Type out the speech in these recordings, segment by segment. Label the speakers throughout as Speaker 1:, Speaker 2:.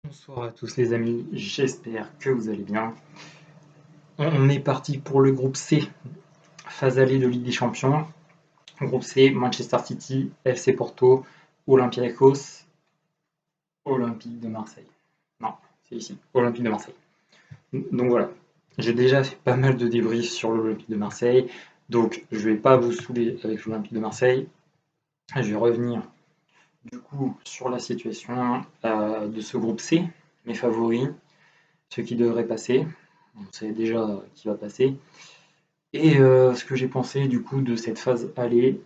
Speaker 1: Bonsoir à tous les amis, j'espère que vous allez bien. On est parti pour le groupe C, phase allée de Ligue des Champions. Groupe C, Manchester City, FC Porto, Olympiakos, Olympique de Marseille. Non, c'est ici, Olympique de Marseille. Donc voilà, j'ai déjà fait pas mal de débriefs sur l'Olympique de Marseille, donc je vais pas vous saouler avec l'Olympique de Marseille. Je vais revenir du coup sur la situation de ce groupe C, mes favoris, ceux qui devraient passer. On sait déjà qui va passer. Et ce que j'ai pensé du coup de cette phase aller,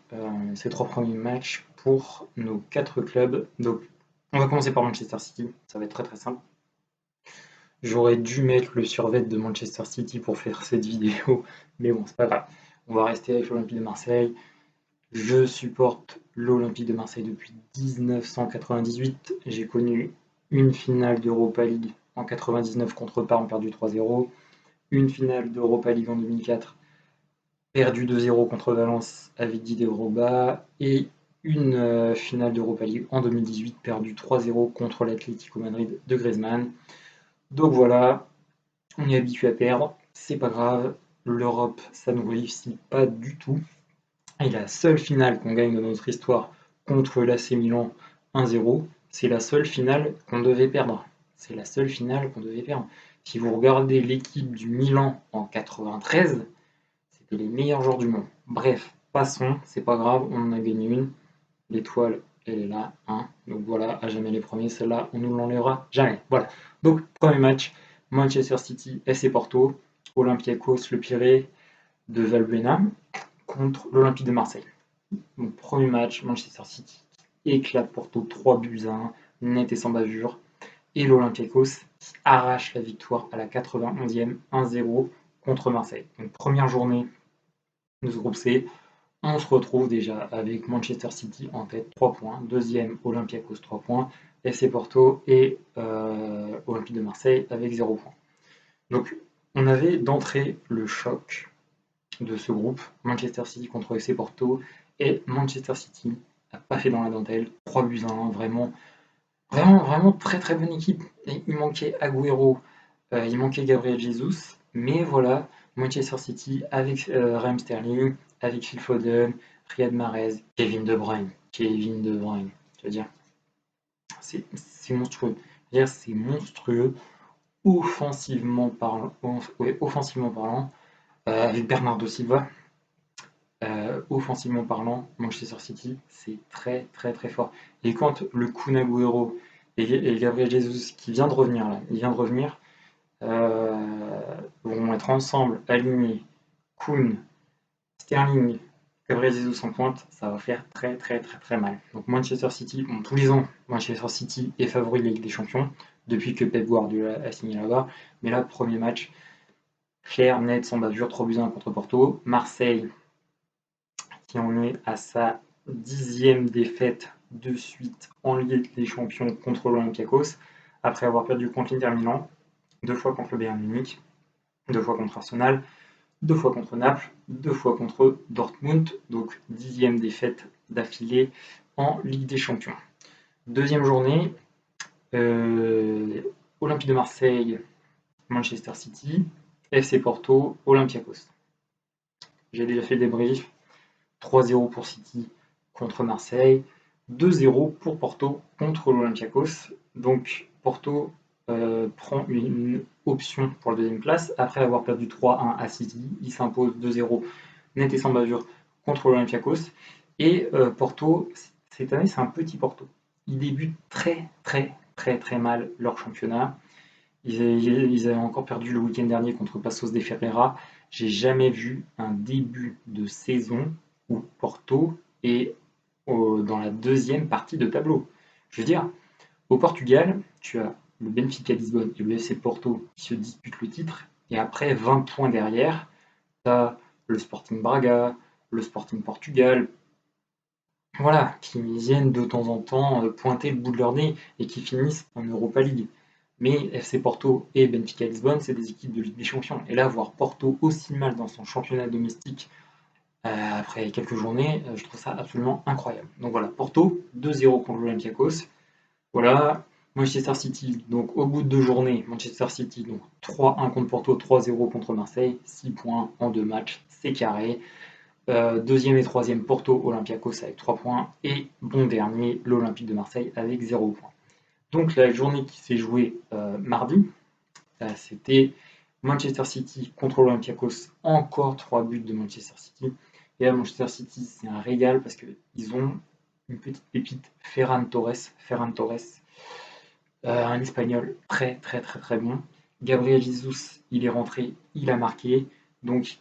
Speaker 1: ces 3 premiers matchs pour nos 4 clubs. Donc on va commencer par Manchester City, ça va être très très simple. J'aurais dû mettre le survêt de Manchester City pour faire cette vidéo, mais bon, c'est pas grave. On va rester avec l'Olympique de Marseille. Je supporte l'Olympique de Marseille depuis 1998. J'ai connu une finale d'Europa League en 99 contre Parme, perdu 3-0. Une finale d'Europa League en 2004, perdu 2-0 contre Valence avec Didier Drogba, et une finale d'Europa League en 2018, perdu 3-0 contre l'Atlético Madrid de Griezmann. Donc voilà, on est habitué à perdre, c'est pas grave, l'Europe ça nous réussit pas du tout. Et la seule finale qu'on gagne dans notre histoire contre l'AC Milan 1-0, c'est la seule finale qu'on devait perdre. C'est la seule finale qu'on devait perdre. Si vous regardez l'équipe du Milan en 93, c'était les meilleurs joueurs du monde. Bref, passons, c'est pas grave, on en a gagné une. L'étoile, elle est là, hein. Donc voilà, à jamais les premiers, celle-là, on nous l'enlèvera jamais. Voilà. Donc, premier match, Manchester City, FC Porto, Olympiakos, le Pirée de Valbuena, contre l'Olympique de Marseille. Donc, premier match, Manchester City éclate Porto 3-1, net et sans bavure. Et l'Olympiakos qui arrache la victoire à la 91e, 1-0 contre Marseille. Donc, première journée de ce groupe C, on se retrouve déjà avec Manchester City en tête, 3 points. Deuxième, Olympiakos, 3 points. FC Porto et Olympique de Marseille avec 0 points. Donc, on avait d'entrée le choc de ce groupe, Manchester City contre FC Porto, et Manchester City n'a pas fait dans la dentelle, 3-1, vraiment très très bonne équipe. Et il manquait Agüero, il manquait Gabriel Jesus, mais voilà, Manchester City avec Raheem Sterling, avec Phil Foden, Riyad Mahrez, Kevin De Bruyne, je veux dire, c'est monstrueux. Je veux dire, c'est monstrueux, offensivement parlant, avec Bernardo Silva. Offensivement parlant, Manchester City, c'est très très très fort. Et quand le Kun Agüero et Gabriel Jesus qui vient de revenir là, il vient de revenir, vont être ensemble alignés, Kun, Sterling, Gabriel Jesus en pointe, ça va faire très très très très mal. Donc Manchester City, bon, tous les ans, Manchester City est favori de la Ligue des Champions depuis que Pep Guardiola a signé là-bas. Mais là, premier match, clair, net, sans bavure, 3-1 contre Porto. Marseille, qui en est à sa 10e défaite de suite en Ligue des Champions contre l'Olympiakos, après avoir perdu contre l'Inter Milan, 2 fois contre le Bayern Munich, 2 fois contre Arsenal, 2 fois contre Naples, 2 fois contre Dortmund, donc 10e défaite d'affilée en Ligue des Champions. Deuxième journée, Olympique de Marseille, Manchester City, FC Porto, Olympiakos. J'ai déjà fait le débrief, 3-0 pour City contre Marseille, 2-0 pour Porto contre l'Olympiakos. Donc Porto prend une option pour la deuxième place après avoir perdu 3-1 à City. Il s'impose 2-0 net et sans bavure contre l'Olympiakos. Et Porto, cette année, c'est un petit Porto. Ils débutent très très très très mal leur championnat. Ils avaient encore perdu le week-end dernier contre Passos de Ferreira. J'ai jamais vu un début de saison où Porto est dans la deuxième partie de tableau. Je veux dire, au Portugal, tu as le Benfica Lisbonne et le FC Porto qui se disputent le titre, et après 20 points derrière, tu as le Sporting Braga, le Sporting Portugal, voilà, qui viennent de temps en temps pointer le bout de leur nez et qui finissent en Europa League. Mais FC Porto et Benfica Lisbonne, c'est des équipes de Ligue des Champions. Et là, voir Porto aussi mal dans son championnat domestique après quelques journées, je trouve ça absolument incroyable. Donc voilà, Porto, 2-0 contre l'Olympiakos. Voilà, Manchester City, donc au bout de 2 journées, Manchester City, donc 3-1 contre Porto, 3-0 contre Marseille, 6 points en 2 matchs, c'est carré. Deuxième et troisième, Porto, Olympiakos avec 3 points. Et bon dernier, l'Olympique de Marseille avec 0 points. Donc la journée qui s'est jouée mardi, c'était Manchester City contre l'Olympiakos, encore 3 buts de Manchester City. Et là, Manchester City, c'est un régal parce qu'ils ont une petite pépite, Ferran Torres, un Espagnol très très très très bon. Gabriel Jesus, il est rentré, il a marqué, donc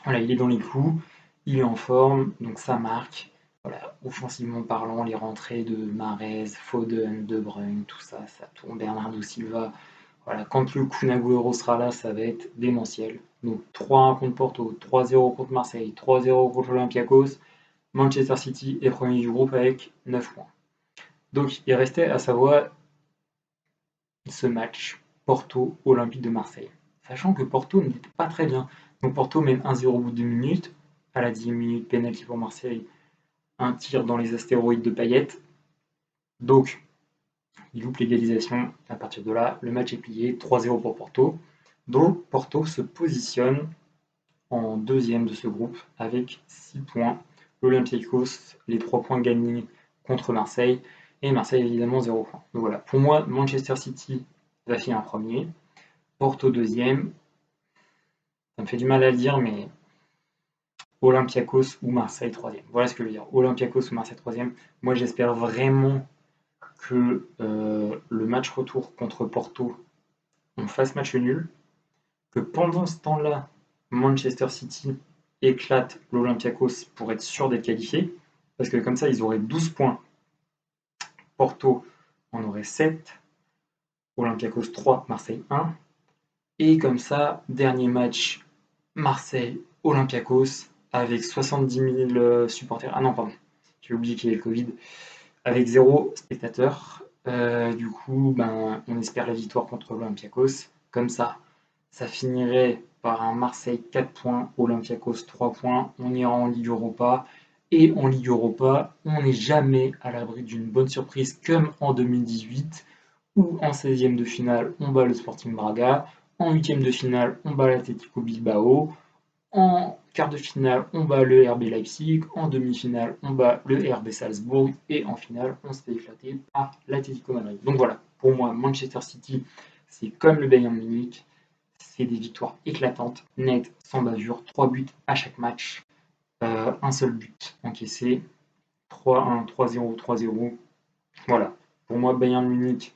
Speaker 1: voilà, il est dans les clous, il est en forme, donc ça marque. Voilà, offensivement parlant, les rentrées de Mahrez, Foden, De Bruyne, tout ça, ça tourne. Bernardo Silva. Voilà, quand le Kun Agüero sera là, ça va être démentiel. Donc 3-1 contre Porto, 3-0 contre Marseille, 3-0 contre Olympiakos. Manchester City est premier du groupe avec 9 points. Donc il restait à savoir ce match Porto-Olympique de Marseille. Sachant que Porto n'était pas très bien. Donc Porto mène 1-0 au bout de 2 minutes. À la 10e minute, pénalty pour Marseille. Un tir dans les astéroïdes de Payet. Donc, il loupe l'égalisation. À partir de là, le match est plié. 3-0 pour Porto. Donc, Porto se positionne en deuxième de ce groupe avec 6 points. L'Olympiakos, les 3 points gagnés contre Marseille. Et Marseille, évidemment, 0 points. Donc voilà, pour moi, Manchester City va finir premier. Porto deuxième. Ça me fait du mal à le dire, mais Olympiakos ou Marseille troisième. Voilà ce que je veux dire. Olympiakos ou Marseille troisième. Moi, j'espère vraiment que le match retour contre Porto, on fasse match nul. Que pendant ce temps-là, Manchester City éclate l'Olympiakos pour être sûr d'être qualifié. Parce que comme ça, ils auraient 12 points. Porto en aurait 7. Olympiakos 3, Marseille 1. Et comme ça, dernier match, Marseille-Olympiakos avec 70 000 supporters. Ah non, pardon, j'ai oublié qu'il y avait le Covid. Avec 0 spectateurs. Du coup, on espère la victoire contre l'Olympiakos. Comme ça finirait par un Marseille 4 points, Olympiakos 3 points. On ira en Ligue Europa. Et en Ligue Europa, on n'est jamais à l'abri d'une bonne surprise comme en 2018 où en 16e de finale, on bat le Sporting Braga. En 8e de finale, on bat l'Atlético Bilbao. En quart de finale, on bat le RB Leipzig. En demi-finale, on bat le RB Salzbourg. Et en finale, on se fait éclater par l'Atlético Madrid. Donc voilà, pour moi, Manchester City, c'est comme le Bayern Munich. C'est des victoires éclatantes, nettes, sans bavure. 3 buts à chaque match. Un seul but encaissé. 3-1, 3-0, 3-0. Voilà. Pour moi, Bayern Munich,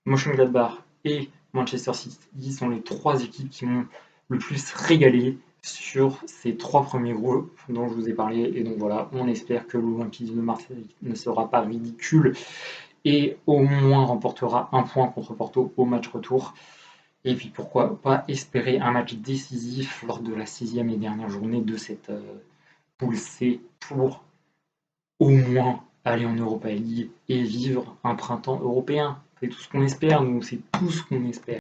Speaker 1: Mönchengladbach et Manchester City sont les 3 équipes qui m'ont le plus régalé sur ces 3 premiers groupes dont je vous ai parlé. Et donc voilà, on espère que l'Olympique de Marseille ne sera pas ridicule et au moins remportera un point contre Porto au match retour. Et puis pourquoi pas espérer un match décisif lors de la 6e et dernière journée de cette poule C pour au moins aller en Europa League et vivre un printemps européen. C'est tout ce qu'on espère, nous, c'est tout ce qu'on espère.